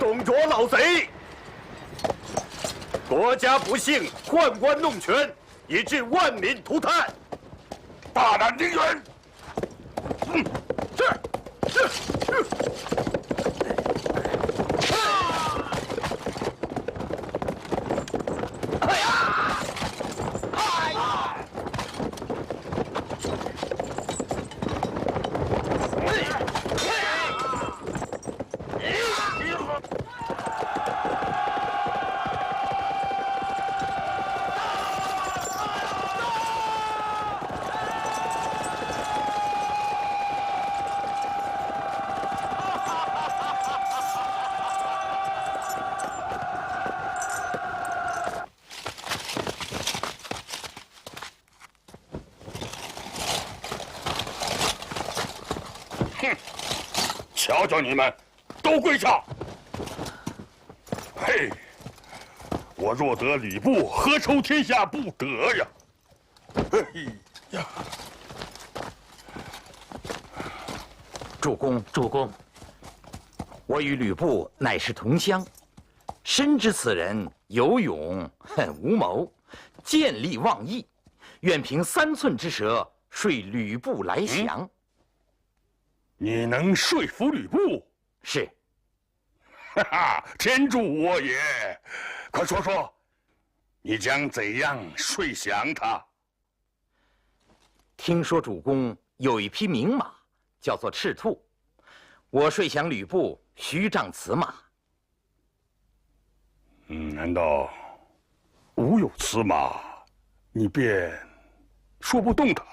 董卓老贼，国家不幸，宦官弄权，以致万民涂炭。大胆丁原！是。瞧瞧你们，都跪下！嘿，我若得吕布，何愁天下不得呀？嘿呀！主公，我与吕布乃是同乡，深知此人有勇恨无谋，见利忘义，愿凭3寸之舌说吕布来降。你能说服吕布？是。哈哈，天助我也！快说说，你将怎样说降他？听说主公有一匹名马，叫做赤兔，我说降吕布，须仗此马。难道吾有此马，你便说不动他？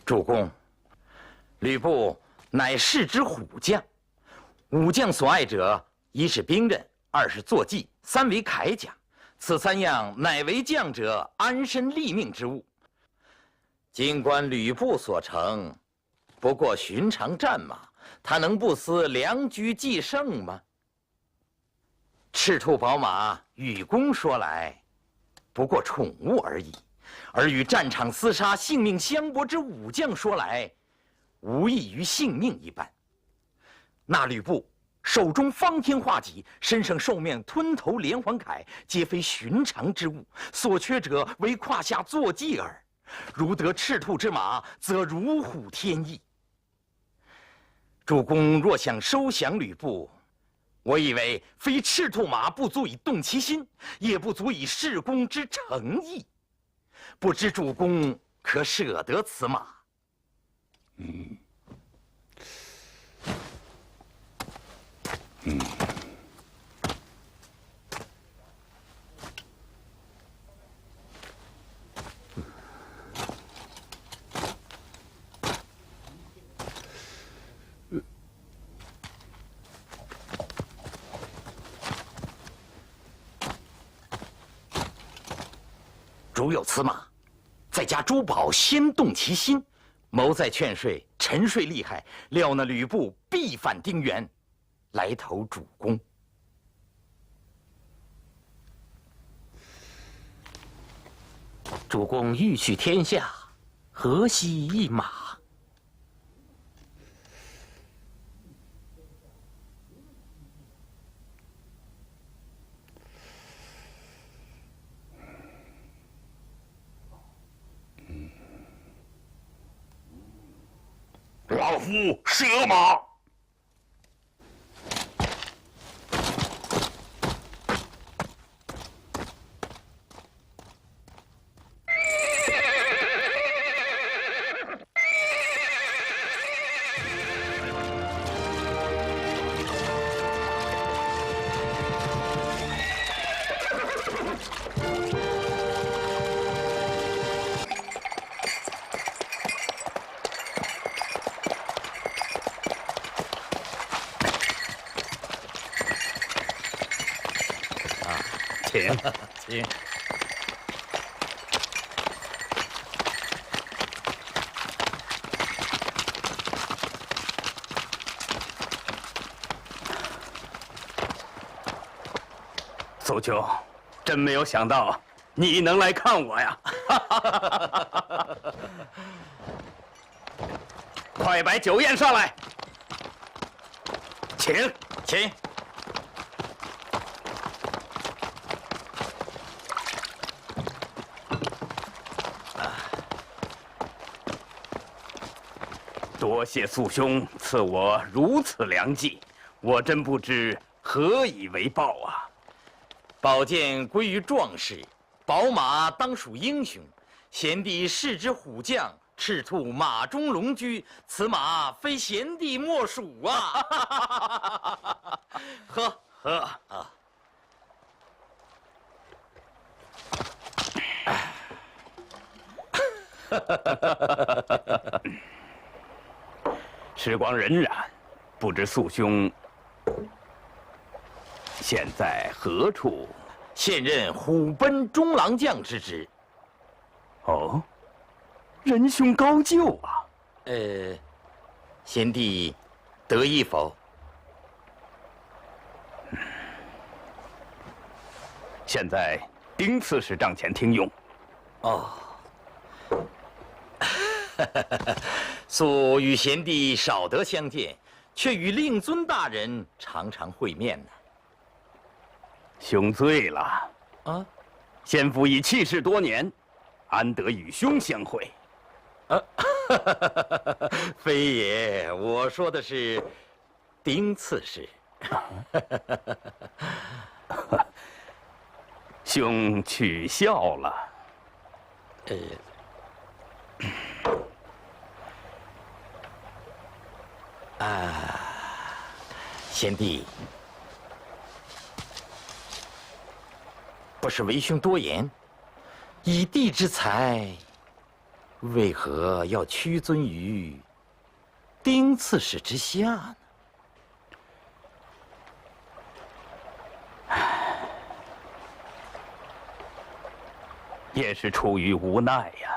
主公，吕布乃士之虎将，武将所爱者，一是兵刃，二是坐骑，三为铠甲。此3样乃为将者安身立命之物。尽管吕布所成，不过寻常战马，他能不思良驹继胜吗？赤兔宝马，与公说来，不过宠物而已；而与战场厮杀、性命相搏之武将说来，无异于性命一般。那吕布手中方天画戟，身上兽面吞头连环铠，皆非寻常之物，所缺者唯胯下坐骑耳。如得赤兔之马，则如虎添翼。主公若想收降吕布，我以为非赤兔马不足以动其心，也不足以事公之诚意。不知主公可舍得此马？如有此马，再加珠宝，先动其心，谋在劝说，沉睡厉害，料那吕布必反丁原，来投主公。主公欲取天下，何惜一马？老夫舍马。请。祖舅，真没有想到你能来看我呀！快摆酒宴上来，请。多谢素兄赐我如此良计，我真不知何以为报啊！宝剑归于壮士，宝马当属英雄。贤弟是之虎将，赤兔马中龙驹，此马非贤弟莫属啊！喝喝啊！时光荏苒，不知素兄现在何处？现任虎贲中郎将之职。哦，仁兄高就啊！贤弟得意否？现在丁刺史帐前听用。哦，素与贤弟少得相见，却与令尊大人常常会面呢。兄醉了啊！先父已弃世多年，安得与兄相会？非也，我说的是丁刺史。兄取笑了。贤弟，不是为兄多言，以弟之才，为何要屈尊于丁刺史之下呢？也是出于无奈呀。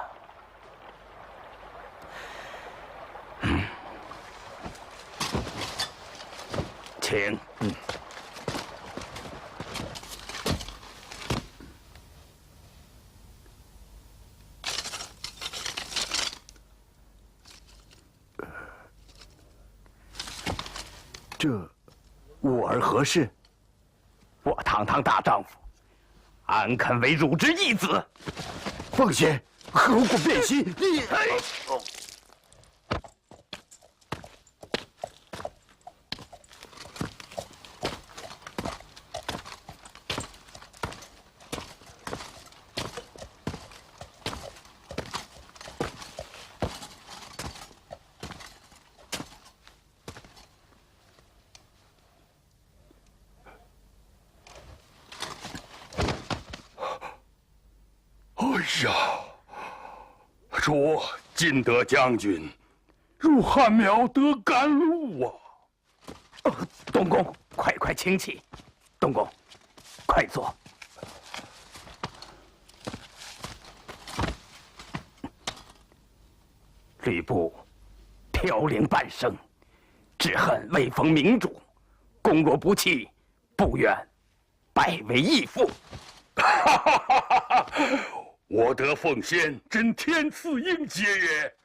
请。这，我儿何事？我堂堂大丈夫，安肯为汝之义子？凤仙，何故变心？你……哎呀，主晋德将军入汉苗得甘露啊！东宫，快请起。东宫，快坐。吕布飘零半生，只恨未逢明主，公若不弃，不愿拜为义父。我得凤仙，真天赐应节也。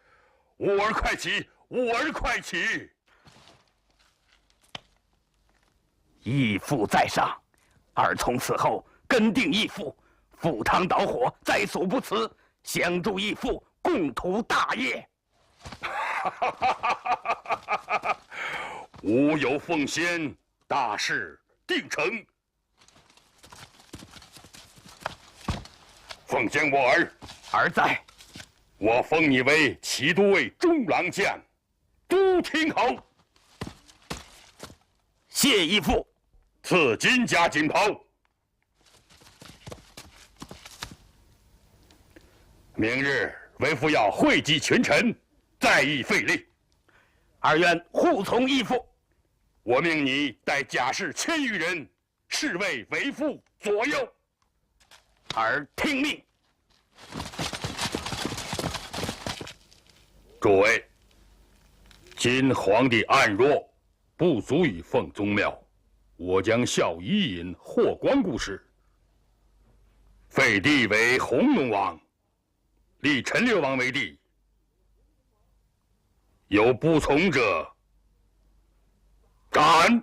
吾儿快起，吾儿快起！义父在上，儿从此后根定义父，赴汤蹈火，在所不辞，相助义父，共图大业。吾有凤仙，大事定成。凤仙，我儿，儿在。我封你为骑都尉中郎将，都听好。谢义父。赐金甲锦袍。明日为父要汇集群臣，再议费力。儿愿护从义父。我命你带甲士1000余人，侍卫为父左右。儿听命。诸位，今皇帝暗弱，不足以奉宗庙，我将效伊尹、霍光故事，废帝为弘农王，立陈留王为帝。有不从者，斩！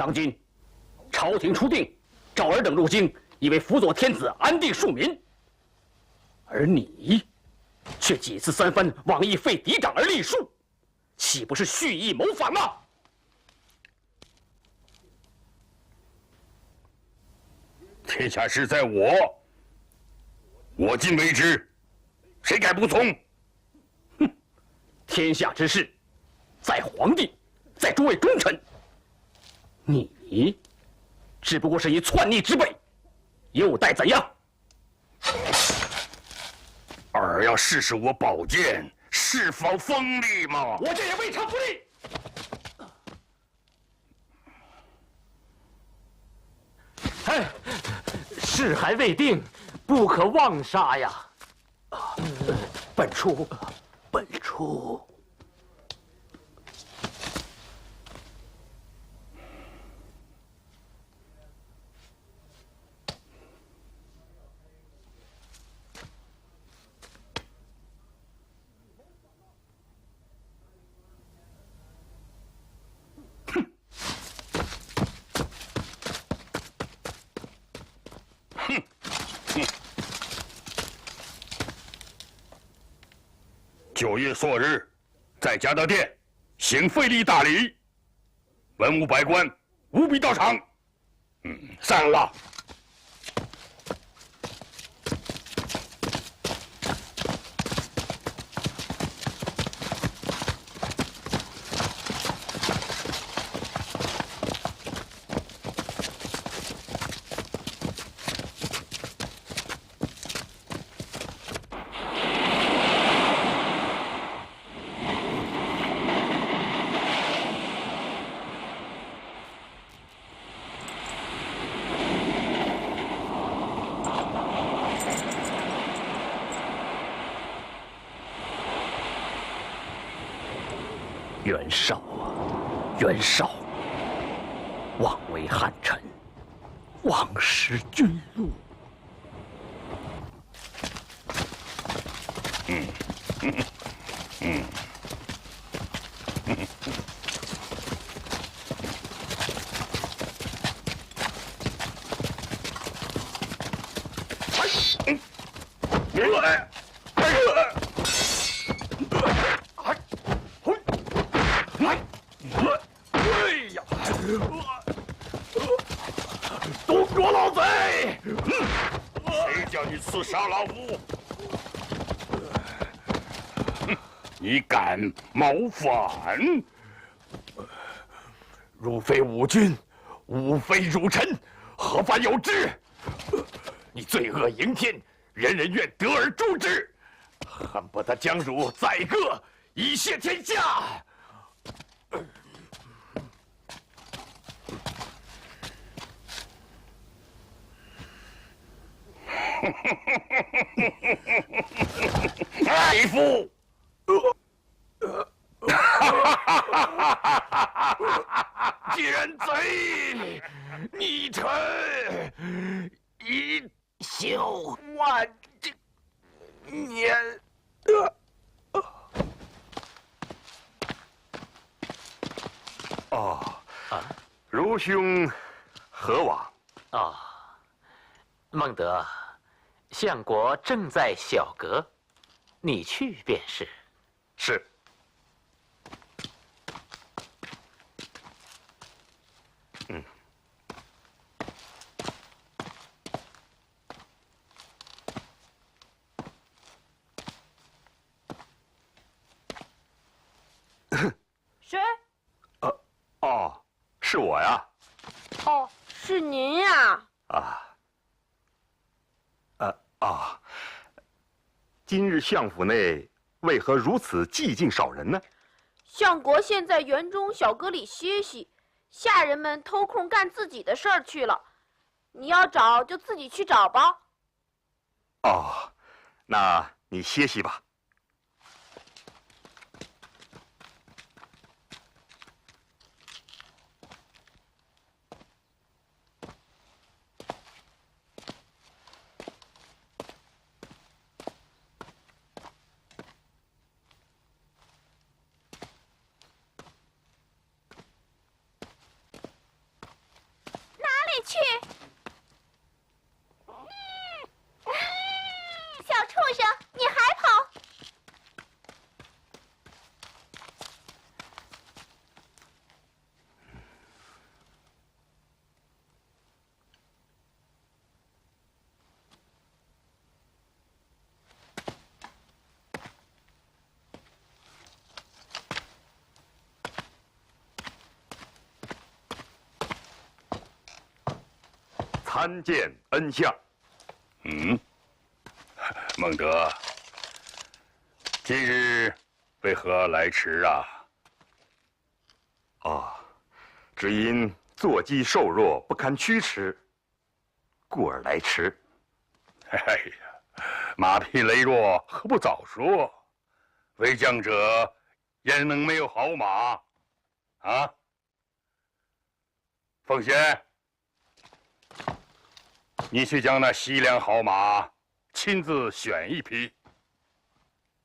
当今朝廷初定，赵儿等入京，以为辅佐天子，安定庶民。而你，却几次三番妄议废嫡长而立庶，岂不是蓄意谋反吗？天下事在我，我今为之，谁敢不从？哼，天下之事，在皇帝，在诸位忠臣。你，只不过是一篡逆之辈，又待怎样？儿要试试我宝剑是否锋利吗？我这也未尝不利。哎，事还未定，不可妄杀呀！本初。9月朔日，在嘉德殿行废立大礼，文武百官务必到场。散了。袁绍啊，袁绍，妄为汉臣，妄失君禄。东郭老贼！谁叫你刺杀老夫？你敢谋反？汝非吾君，吾非汝臣，何犯有之？你罪恶盈天，人人愿得而诛之，恨不得将汝宰割，以谢天下。义父，奸贼，逆臣，一宿万年。汝兄何往？孟德，相国正在小阁，你去便是。是。谁？是我呀。哦，是您呀。今日相府内为何如此寂静少人呢？相国现在园中小阁里歇息，下人们偷空干自己的事儿去了。你要找就自己去找吧。那你歇息吧。去！小畜生，你还跑！参见恩相。孟德，今日为何来迟啊？只因坐骑瘦弱，不堪驱驰，故而来迟。哎呀，马匹羸弱，何不早说？为将者，焉能没有好马？啊？凤仙，你去将那西凉好马亲自选一匹，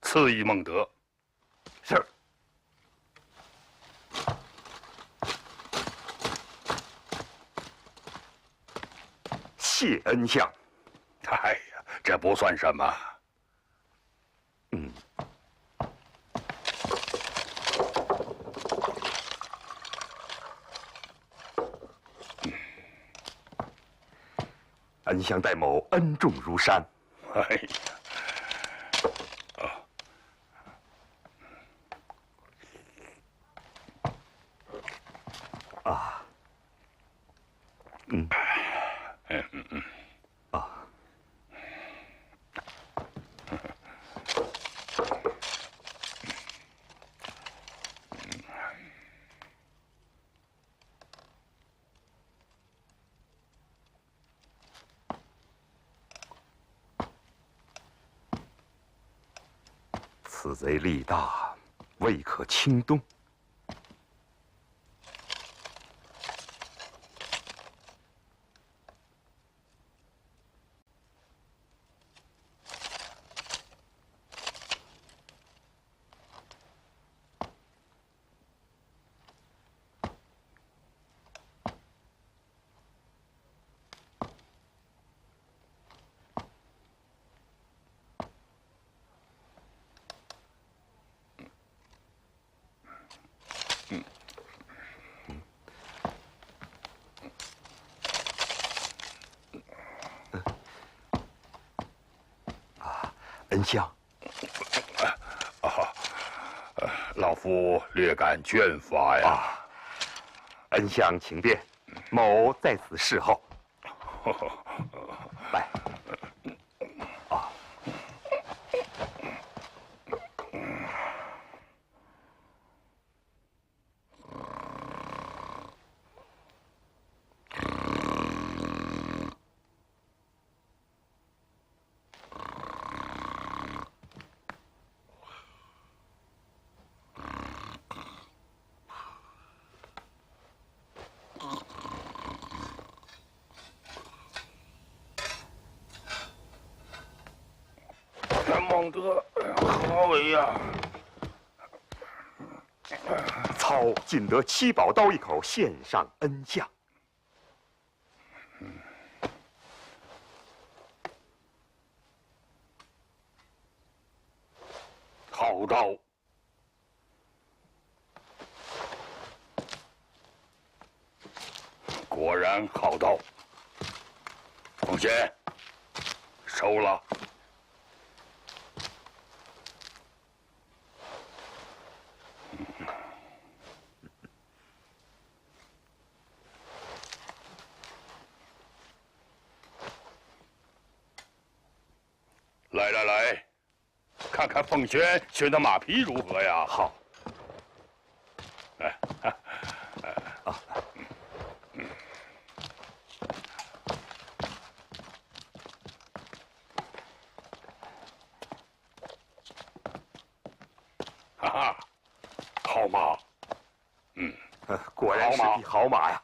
赐予孟德。是。谢恩相。哎呀，这不算什么。恩相待某恩重如山。哎呀。此贼力大，未可轻动。恩相，老夫略感倦乏呀。恩相请便，某在此侍候。来。孟德，何为呀？操尽得七宝刀一口，献上恩相。好刀，果然好刀。凤仙，收了。来，看看凤轩选的马匹如何呀？好。哈哈，好马。果然是匹好马呀。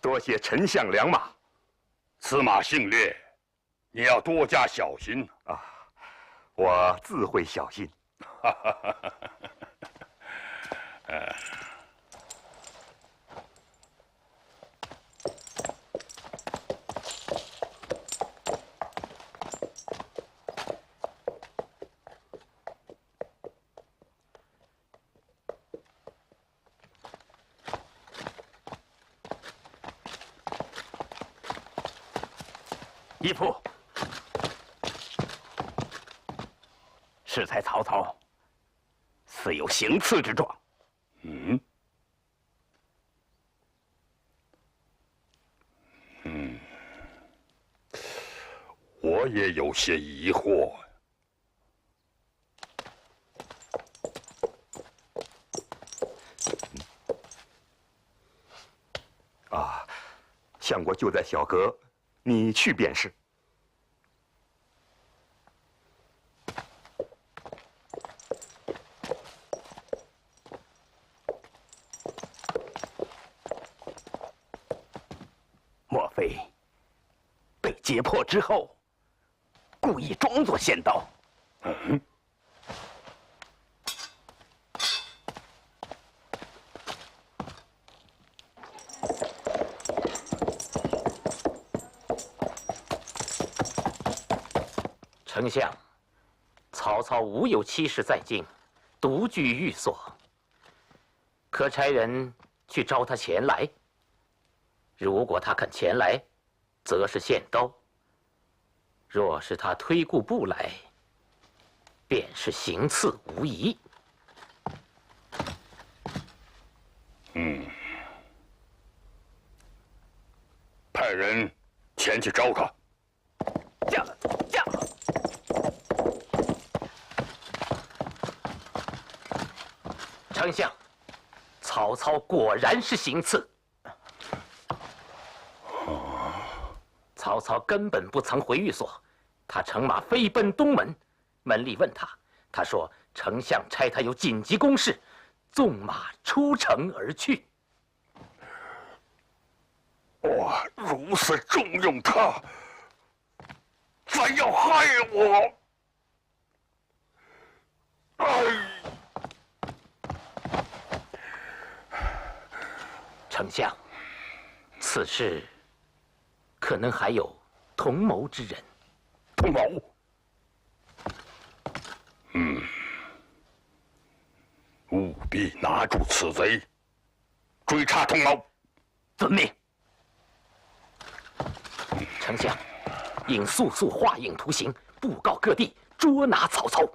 多谢丞相良马。此马姓列，你要多加小心啊！我自会小心。义父，适才曹操似有行刺之状。我也有些疑惑。啊，相国就在小阁，你去便是。莫非被揭破之后，故意装作仙刀？丞相，曹操无有妻室在京，独居寓所，可差人去招他前来。如果他肯前来，则是献刀；若是他推故不来，便是行刺无疑。派人前去招他。丞相，曹操果然是行刺。曹操根本不曾回寓所，他乘马飞奔东门。门吏问他，他说丞相差他有紧急公事，纵马出城而去。我如此重用他，反要害我！丞相，此事可能还有同谋之人。同谋？务必拿住此贼，追查同谋。遵命。丞相，应速速画影图形，布告各地，捉拿曹操。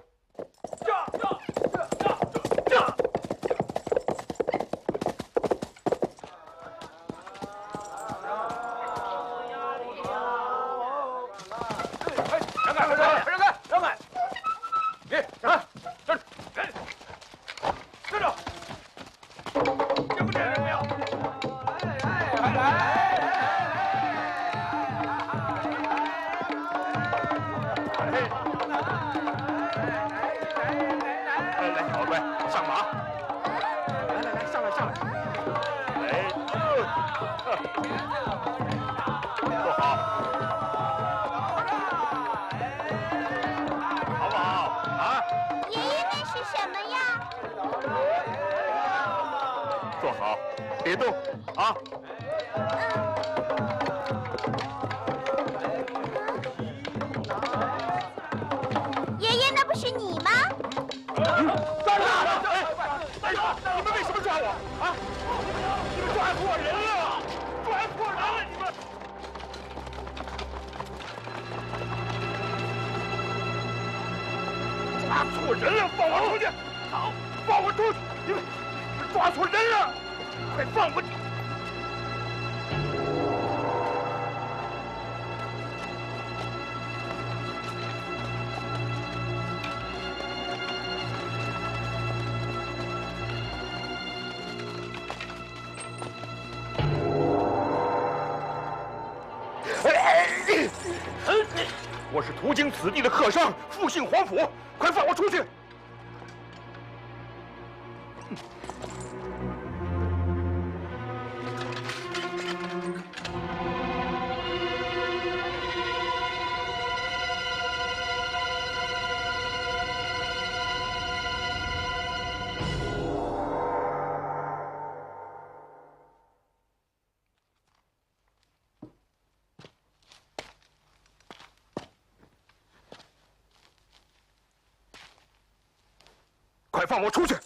坐好，别动啊！爷爷，那不是你吗？站住！哎，你们为什么抓我啊？你们抓错人了！抓错人了！你们！抓错人了！放我出去！好，放我出去！你们抓错人了！快放我！我是途经此地的客商，复姓黄甫，快放我出去！快放我出去！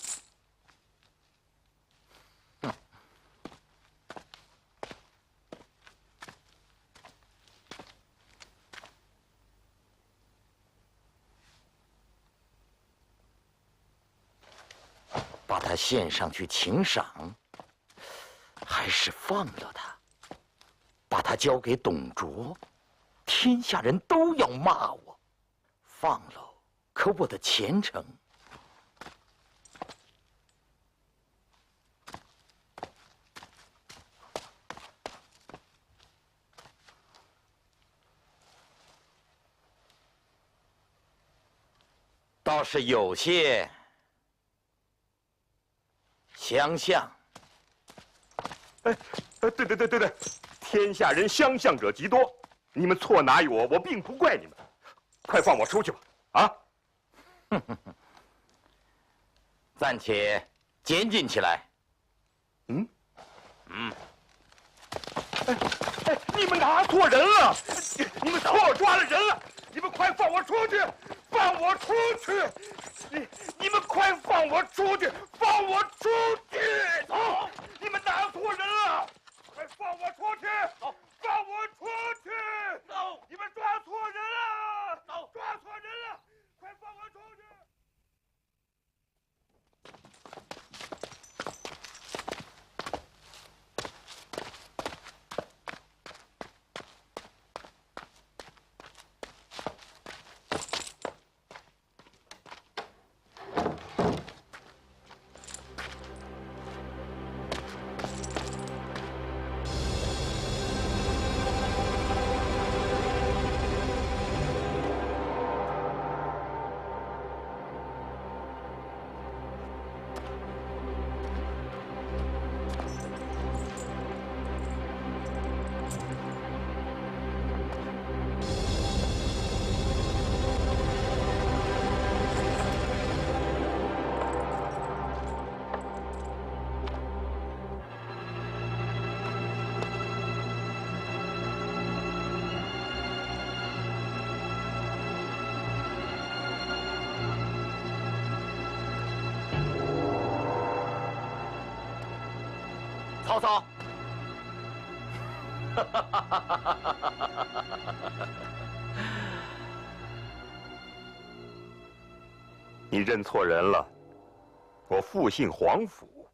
把他献上去请赏，还是放了他？把他交给董卓，天下人都要骂我。放了，可我的前程……倒是有些相像。对，天下人相像者极多，你们错哪有我并不怪你们。快放我出去吧！啊！暂且监禁起来。你们拿错人了！你们错抓了人了！你们快放我出去！放我出去！你们快放我出去！放我出去！走！你们拿错人了！快放我出去！走！放我出去！走！你们抓错人了！走！抓错人了！快放我出去！曹操，你认错人了，我复姓黄甫。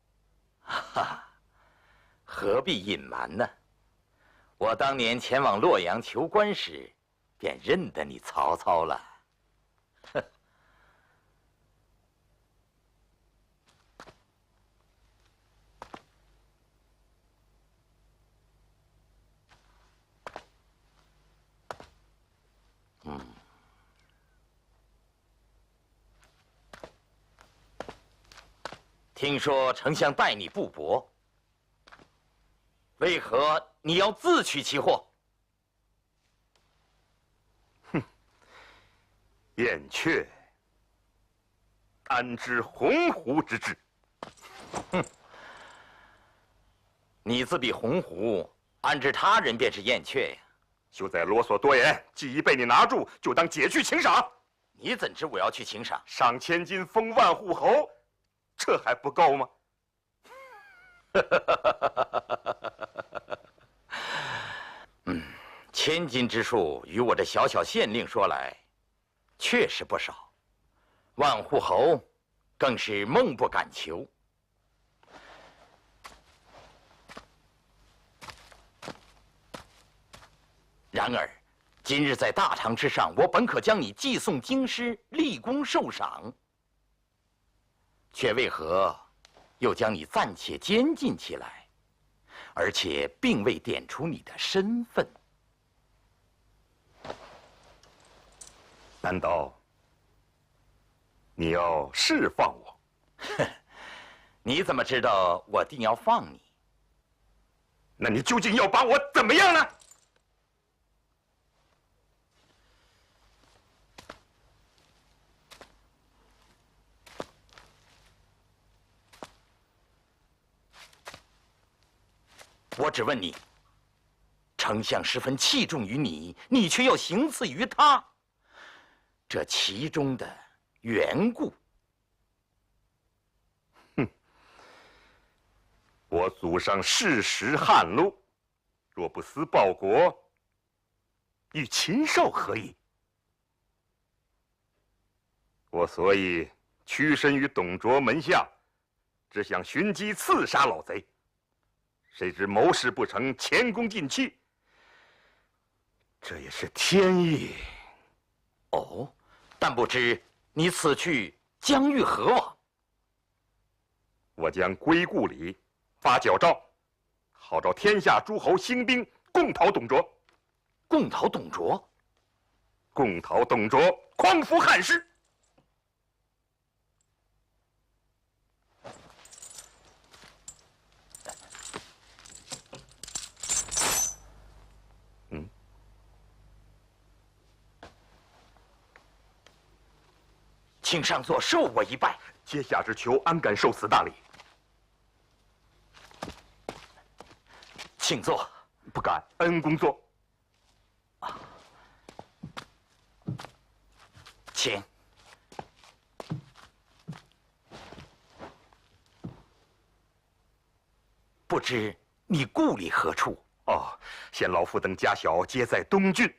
何必隐瞒呢？我当年前往洛阳求官时，便认得你曹操了。听说丞相待你不薄，为何你要自取其祸？燕雀安知鸿鹄之志？你自比鸿鹄，安知他人便是燕雀呀？休再啰嗦多言，既已被你拿住，就当解去请赏。你怎知我要去请赏？赏千金，封万户侯，这还不够吗？千金之数，与我这小小县令说来，确实不少。万户侯，更是梦不敢求。然而，今日在大堂之上，我本可将你寄送京师，立功受赏，却为何又将你暂且监禁起来，而且并未点出你的身份？难道你要释放我？你怎么知道我定要放你？那你究竟要把我怎么样呢？我只问你，丞相十分器重于你，你却要行刺于他，这其中的缘故，我祖上世时汉禄，若不思报国，与禽兽何异？我所以屈身于董卓门下，只想寻机刺杀老贼。谁知谋事不成，前功尽弃。这也是天意。哦，但不知你此去将欲何往？我将归故里，发矫诏，号召天下诸侯兴兵，共讨董卓。共讨董卓？共讨董卓，匡扶汉室。请上座，受我一拜。阶下之囚，安敢受此大礼？请坐。不敢，恩公坐。请。不知你故里何处？哦，现老夫等家小皆在东郡。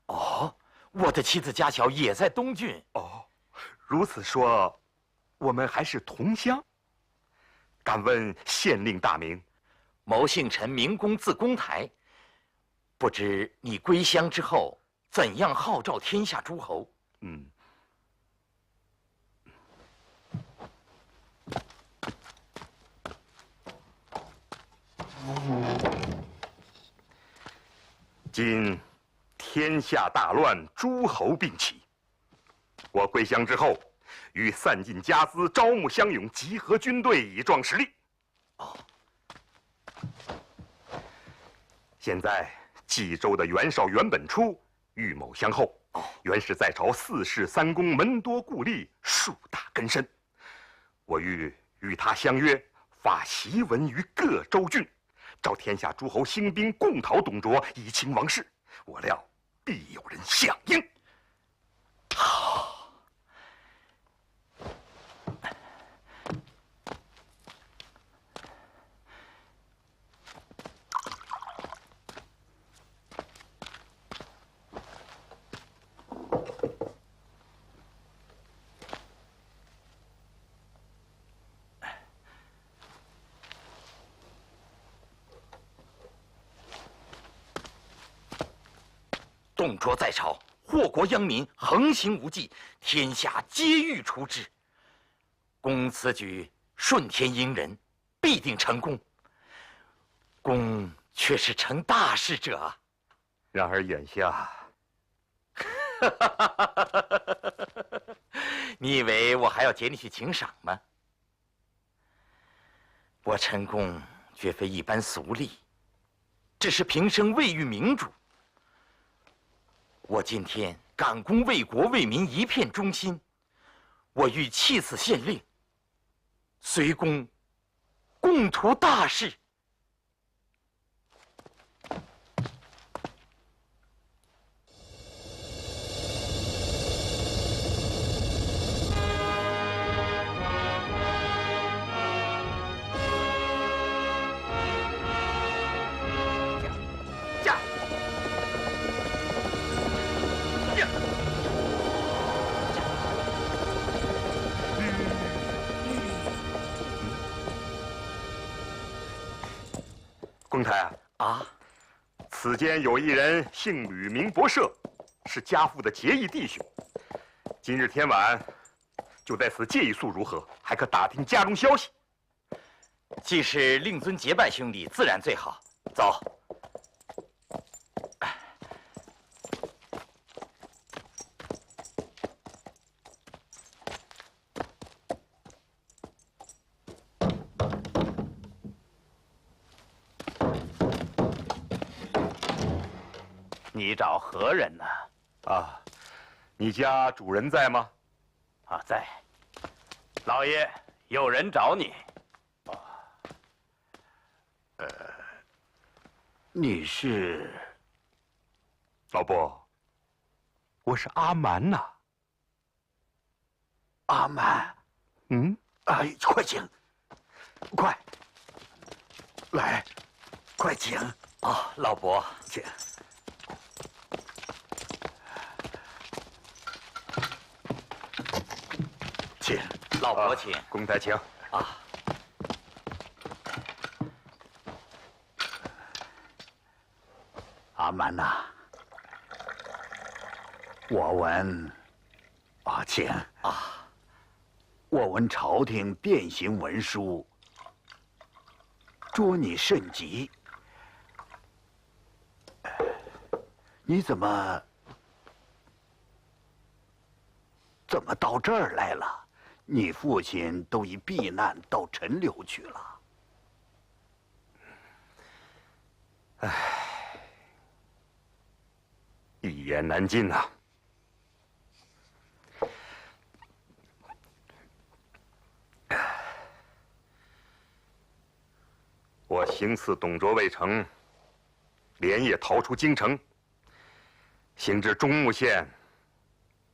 哦，我的妻子家小也在东郡。哦，如此说，我们还是同乡。敢问县令大名？牟姓陈，名公，字公台。不知你归乡之后，怎样号召天下诸侯？今天下大乱，诸侯并起。我归乡之后，欲散尽家资，招募乡勇，集合军队，以壮实力。现在冀州的袁绍、袁本初预谋相后。袁氏在朝4世3公，门多故吏，树大根深。我欲与他相约，发檄文于各州郡，召天下诸侯兴兵，共讨董卓，以清王室。我料必有人响应。董卓在朝，祸国殃民，横行无忌，天下皆欲除之。公此举顺天应人，必定成功。公却是成大事者啊！然而眼下，你以为我还要接你去请赏吗？我陈公绝非一般俗吏，只是平生未遇明主。我今天感公为国为民一片忠心，我欲弃此县令，随公共图大事。公台啊，此间有一人姓吕，名伯奢，是家父的结义弟兄。今日天晚就在此借一宿如何？还可打听家中消息。既是令尊结拜兄弟，自然最好。走。你找何人呢？啊，你家主人在吗？啊，在。老爷，有人找你。你是？老伯，我是阿蛮呐。阿蛮。嗯。哎，快请，快。来，快请啊，老伯，请。请，老伯请。公台请。啊，阿蛮呐，我闻，请啊，我闻朝廷遍行文书，捉你甚急。你怎么到这儿来了？你父亲都已避难到陈留去了。一言难尽呐。我行刺董卓未成，连夜逃出京城，行至中牟县，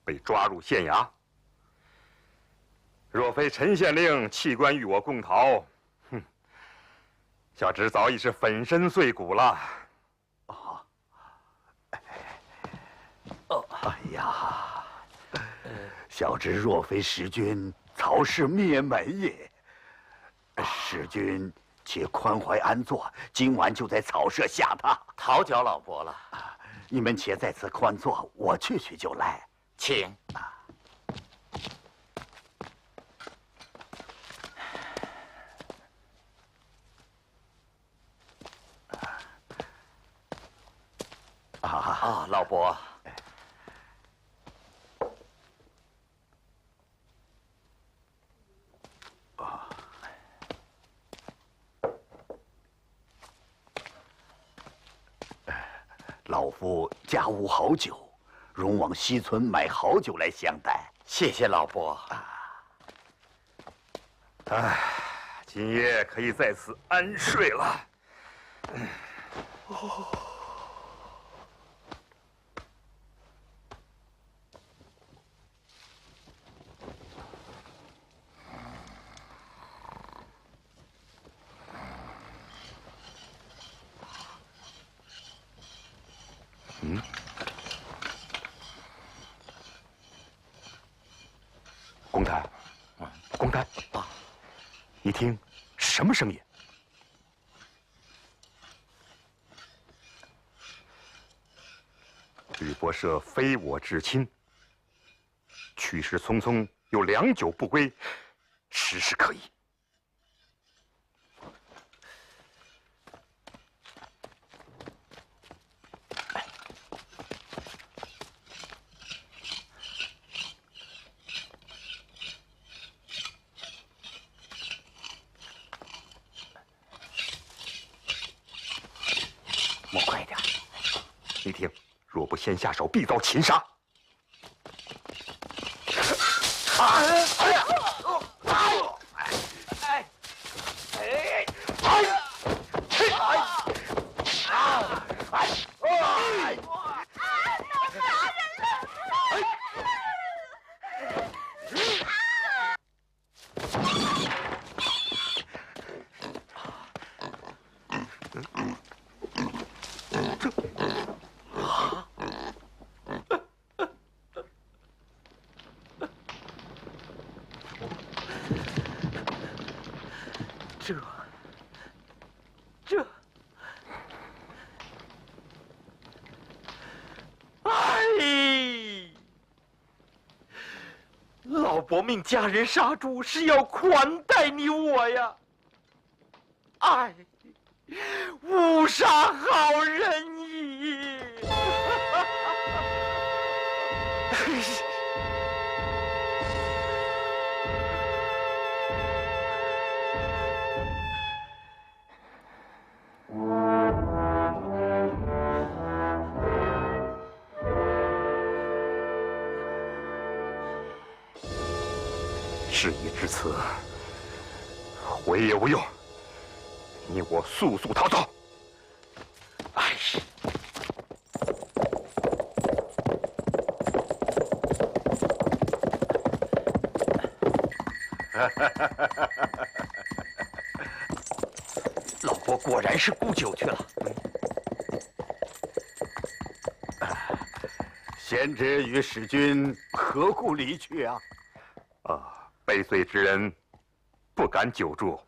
被抓入县衙。若非陈县令弃官与我共逃，小侄早已是粉身碎骨了。哎呀，小侄若非时君曹氏灭门也，时君且宽怀安坐，今晚就在草舍下榻。讨教老伯了，你们且在此宽坐，我去就来。请。啊，老伯。老夫家无好酒，容往西村买好酒来相待。谢谢老伯。今夜可以在此安睡了。公台，公台啊！你听，什么声音？吕伯奢非我至亲，去世匆匆，又良久不归，时时可疑。莫快点！你听，若不先下手，必遭擒杀。老伯命家人杀猪，是要款待你我呀！哎，误杀好人矣！事已至此，回也无用，你我速速逃走。哎，老伯，果然是顾九去了。贤侄与使君何故离去啊？被罪之人不敢久住。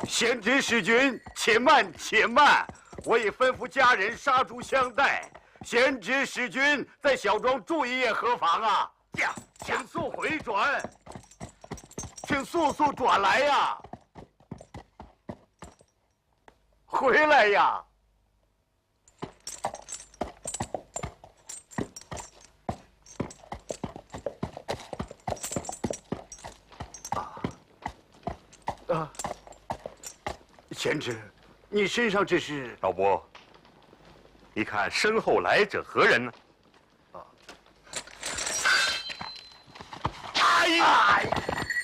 贤侄使君，且慢且慢，我已吩咐家人杀猪相待。贤侄使君在小庄住一夜何妨啊？呀，请速回转，请速速转来呀！回来呀！贤侄，你身上这是？老伯，你看身后来者何人呢？哎呀！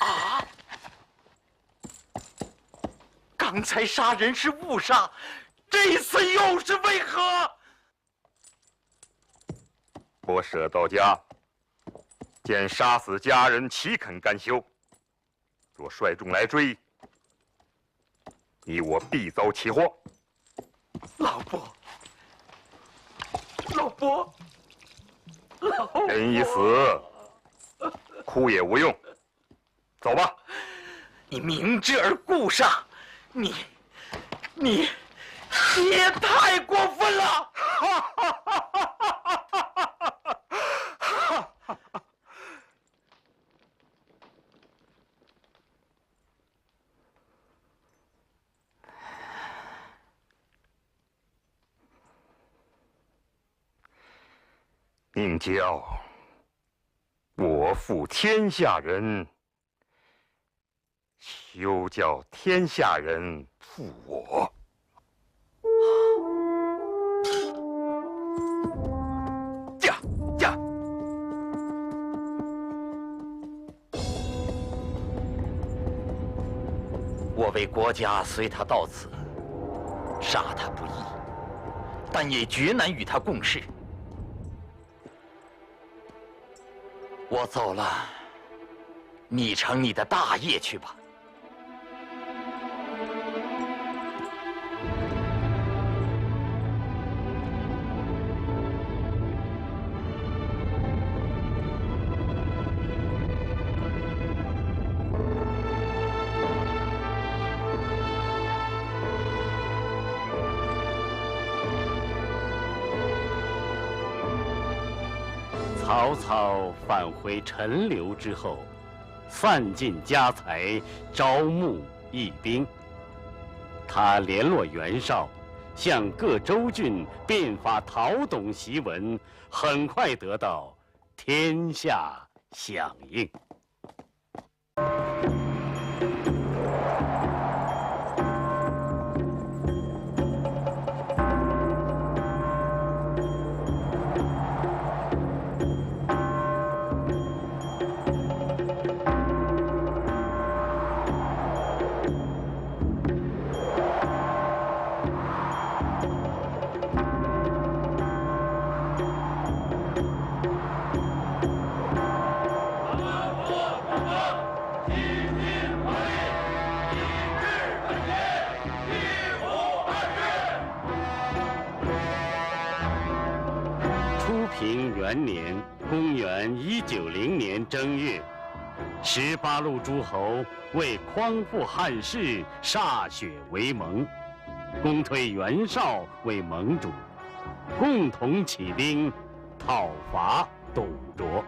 啊！刚才杀人是误杀，这次又是为何？我舍到家，见杀死家人，岂肯甘休？若率众来追，你我必遭其祸。老伯，老伯，人已死，哭也无用。走吧。你明知而故杀，你也太过分了！宁叫我负天下人，休叫天下人负我。呀！我为国家随他到此，杀他不易，但也绝难与他共事。我走了，你成你的大业去吧。曹操返回陈留之后，散尽家财，招募义兵。他联络袁绍，向各州郡遍发讨董檄文，很快得到天下响应。初平元年，公元190年正月，18路诸侯为匡复汉室，歃血为盟，公推袁绍为盟主，共同起兵讨伐董卓。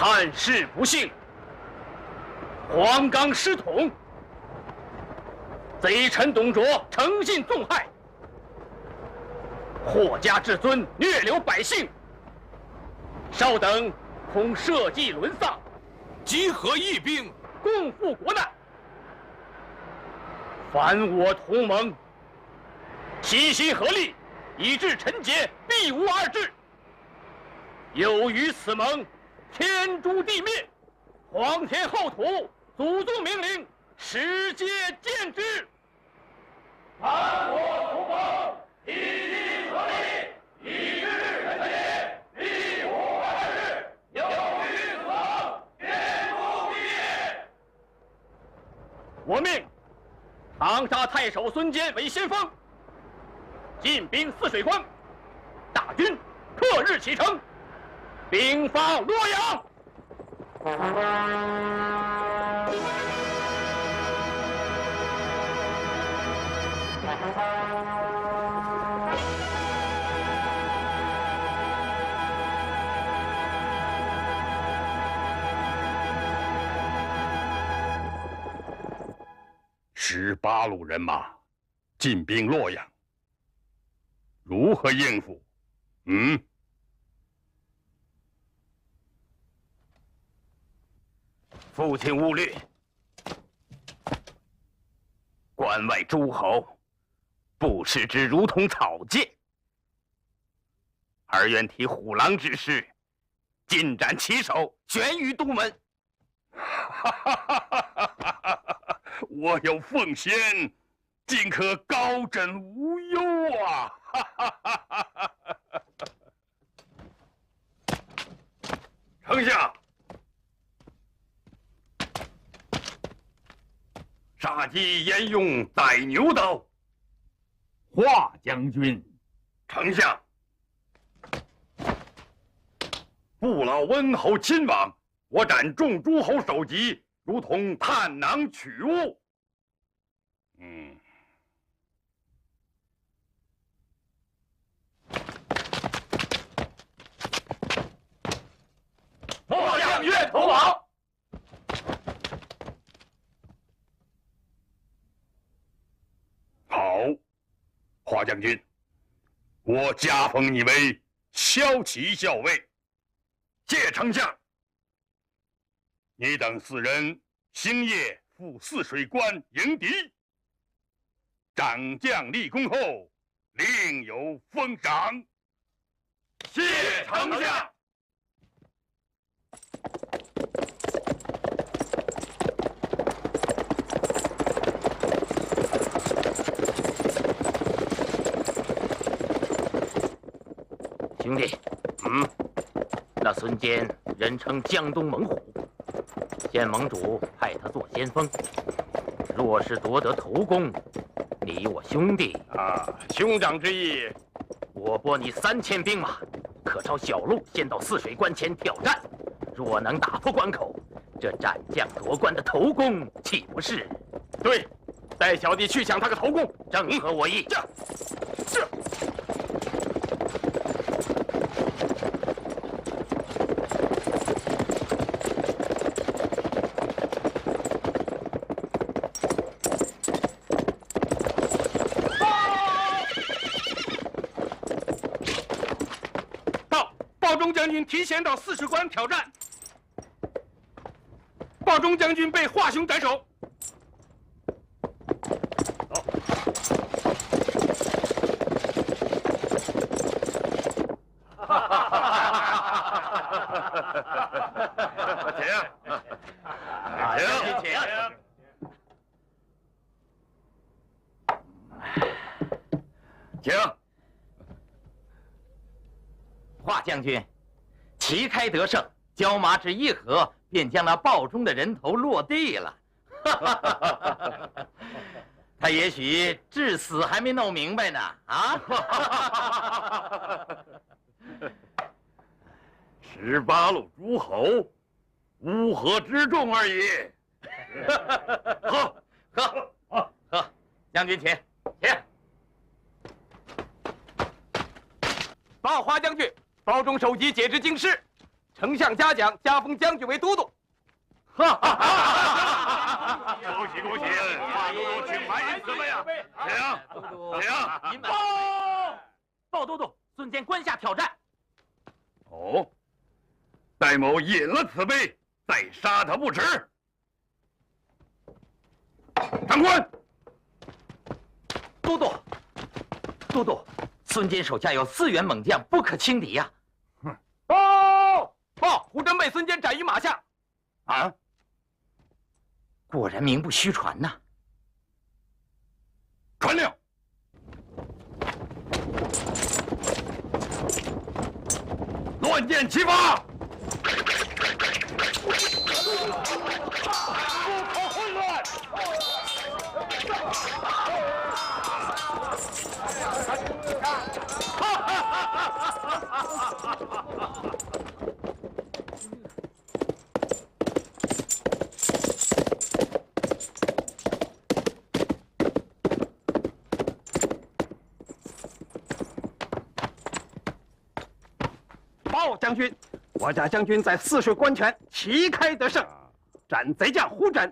汉室不幸，黄冈失统，贼臣董卓诚信纵害，霍家至尊虐流百姓，稍等恐社稷沦丧，集合义兵，共赴国难。凡我同盟，齐心合力，以至臣节，必无二致。有于此盟，天诛地灭，皇天厚土，祖宗明灵，世界见之。凡我同盟，齐心合力，以至臣节，必无二致。有于此盟，天诛地灭。我命长沙太守孙坚为先锋，进兵泗水关，大军刻日启程，兵发洛阳。18路人马进兵洛阳，如何应付？父亲勿虑，关外诸侯不视之如同草芥，而愿提虎狼之师，尽斩其首，悬于都门。我有奉先，尽可高枕无忧啊！丞相，杀鸡焉用宰牛刀？华将军，丞相，不老温侯亲往，我斩众诸侯首级，如同探囊取物。末将愿投往。好，华将军，我加封你为骁骑校尉。谢丞相。你等4人星夜赴泗水关迎敌，长将立功后，另有封赏。谢丞相。兄弟，那孙坚人称江东猛虎，现盟主派他做先锋，若是夺得头功，你我兄弟兄长之意，我拨你3000兵马，可抄小路先到泗水关前挑战。若能打破关口，这斩将夺关的头功岂不是？对，带小弟去抢他个头功，正合我意。是。鲍忠将军提前到泗水关挑战，鲍忠将军被华雄斩首。请。华将军，旗开得胜，交马只一合，便将那鲍忠的人头落地了。他也许至死还没弄明白呢。18路诸侯，乌合之众而已。喝！将军请。报华将军，包中首级解职京师，丞相嘉奖，加封将军为都督。哈哈哈！恭喜恭喜！马都督，请埋银子们呀！请。鲍都督，孙坚关下挑战。哦，戴某饮了此杯，再杀他不迟。长官，都督，孙坚手下有4员猛将，不可轻敌呀！报，胡真被孙坚斩于马下。啊！果然名不虚传呐！传令，乱箭齐发，不可混乱。报将军，我家将军在泗水关前旗开得胜，斩贼将胡真，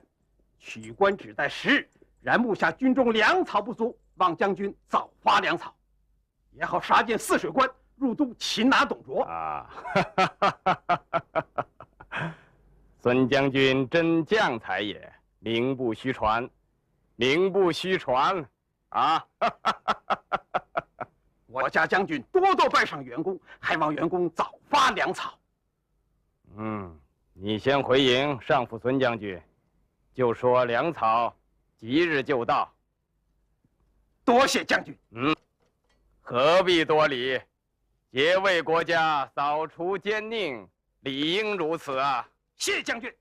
取关只待10日。然目下军中粮草不足，望将军早发粮草，也好杀进泗水关，入都擒拿董卓。孙将军真将才也，名不虚传，名不虚传啊！我家将军多多拜赏袁公，还望袁公早发粮草。你先回营上府孙将军，就说粮草即日就到。多谢将军。何必多礼？皆为国家扫除奸佞，理应如此啊！谢将军。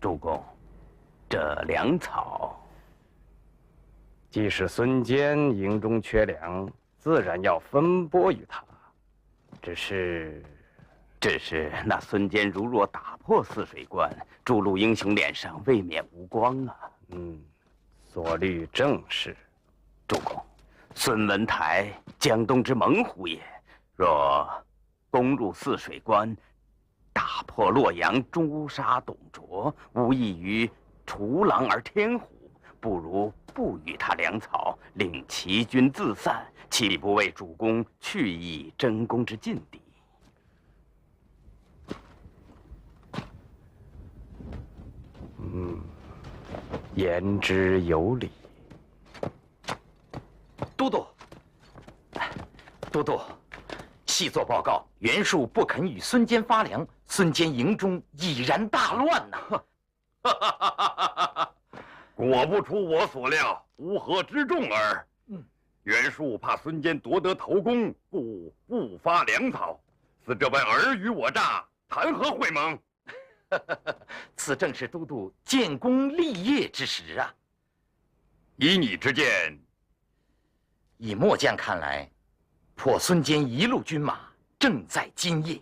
主公，这粮草，既是孙坚营中缺粮，自然要分拨于他。只是那孙坚如若打破泗水关，诸路英雄脸上未免无光啊。所虑正是。主公，孙文台江东之猛虎也，若攻入泗水关，打破洛阳，诛杀董卓，无异于除狼而添虎，不如不与他粮草，令齐军自散，岂不为主公去意争功之劲敌？言之有理。都督，细作报告，袁术不肯与孙坚发粮，孙坚营中已然大乱呐！果不出我所料，乌合之众耳。袁术怕孙坚夺得头功，故不发粮草，似这般尔虞我诈，谈何会盟？此正是都督建功立业之时啊！以你之见，以末将看来，破孙坚一路军马正在今夜。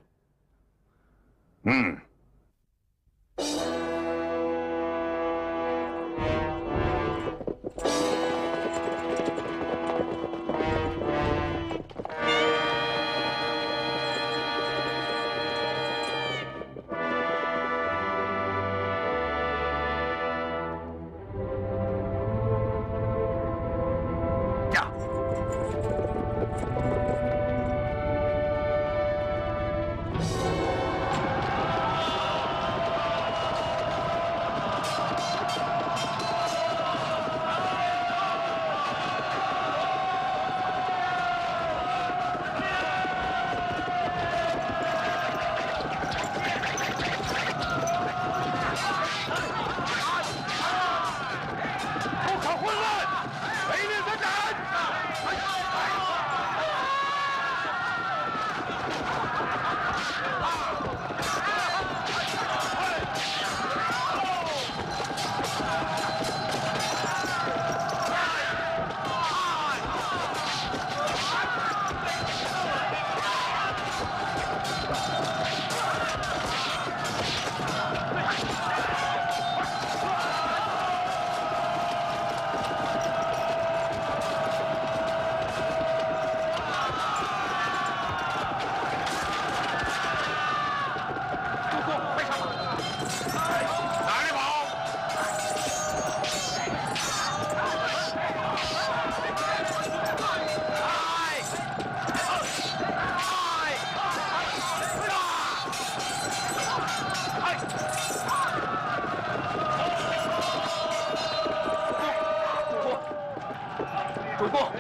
主公，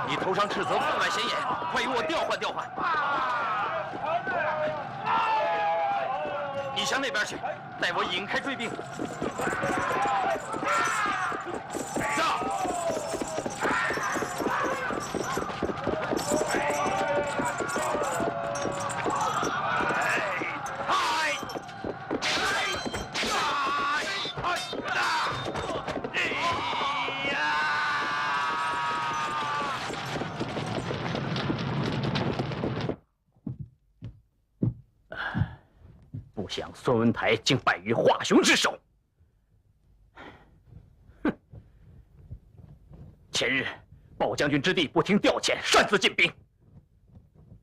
你头上赤泽分外显眼，快与我调换调换。你向那边去，带我引开追兵。上！不想孙文台竟败于华雄之手。哼！前日鲍将军之弟不听调遣，擅自进兵，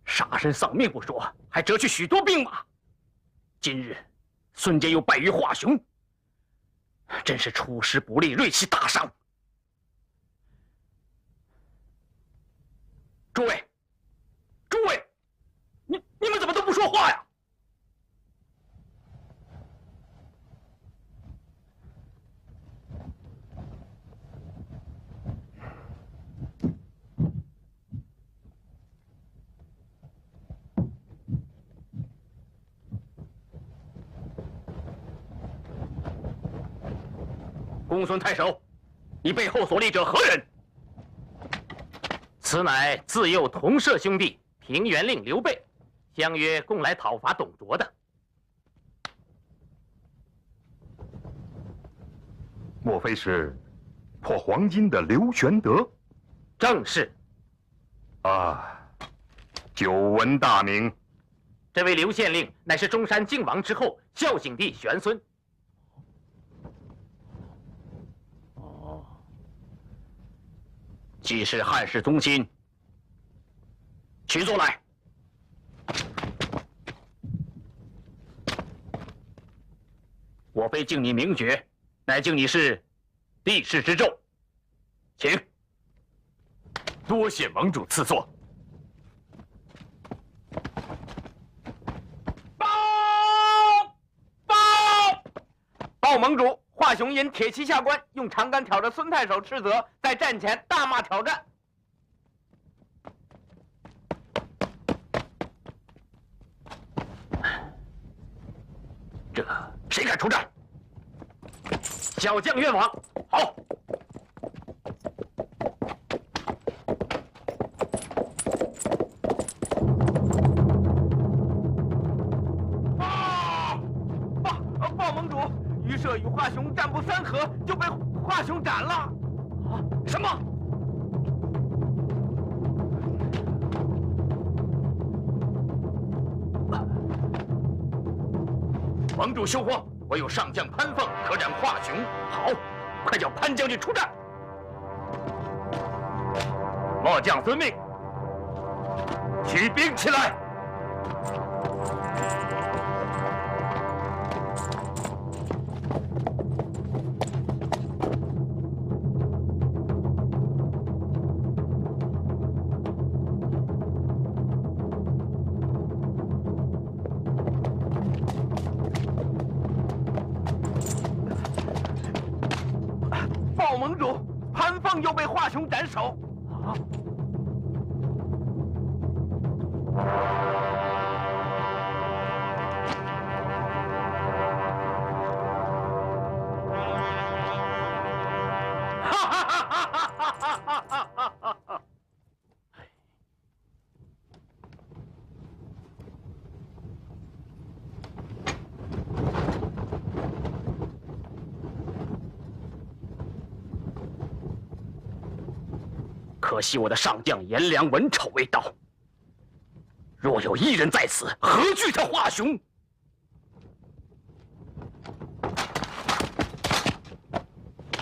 杀身丧命不说，还折去许多兵马。今日孙坚又败于华雄，真是出师不利，锐气大伤。诸位，你们怎么都不说话呀？公孙太守，你背后所立者何人？此乃自幼同舍兄弟平原令刘备，相约共来讨伐董卓的。莫非是破黄巾的刘玄德？正是。啊，久闻大名。这位刘县令乃是中山靖王之后孝景帝玄孙。既是汉室宗亲，请坐来。我非敬你名爵，乃敬你是帝室之胄，请。多谢盟主赐座。报盟主，华雄因铁骑下关，用长杆挑着孙太守赤泽，在战前大骂挑战。这谁敢出战？小将愿往。好。报盟主，于社与华雄战不3合，就被华雄斩了。啊！什么？盟主休慌，我有上将潘凤可斩华雄。好，快叫潘将军出战。末将遵命。起兵起来！报盟主，潘凤又被华雄斩首。啊！可惜我的上将颜良文丑未到，若有一人在此，何惧他华雄？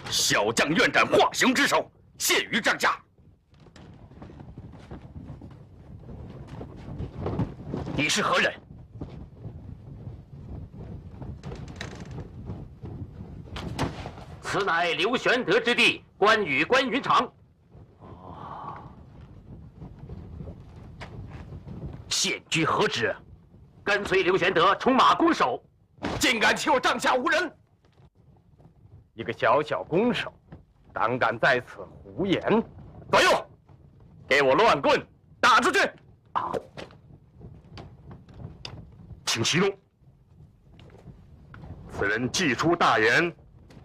小将愿斩华雄之首，献于帐下。你是何人？此乃刘玄德之弟关羽关云长。现居何职？跟随刘玄德充马攻守，竟敢欺我帐下无人！一个小小弓手，胆敢在此胡言！左右，给我乱棍打出去！啊！请息怒。此人既出大言，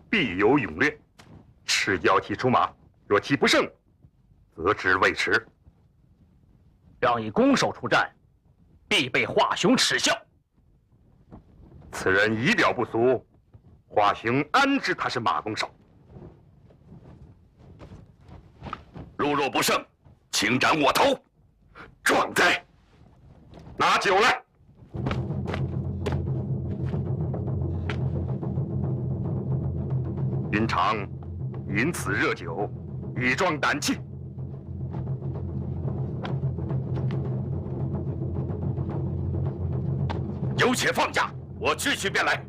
必有勇略。赤脚踢出马，若踢不胜，则知未迟。让以攻守出战，必被华雄耻笑。此人仪表不俗，华雄安知他是马弓手？如若不胜，请斩我头！壮哉！拿酒来。云长饮此热酒，以壮胆气。有且放下，我去便来。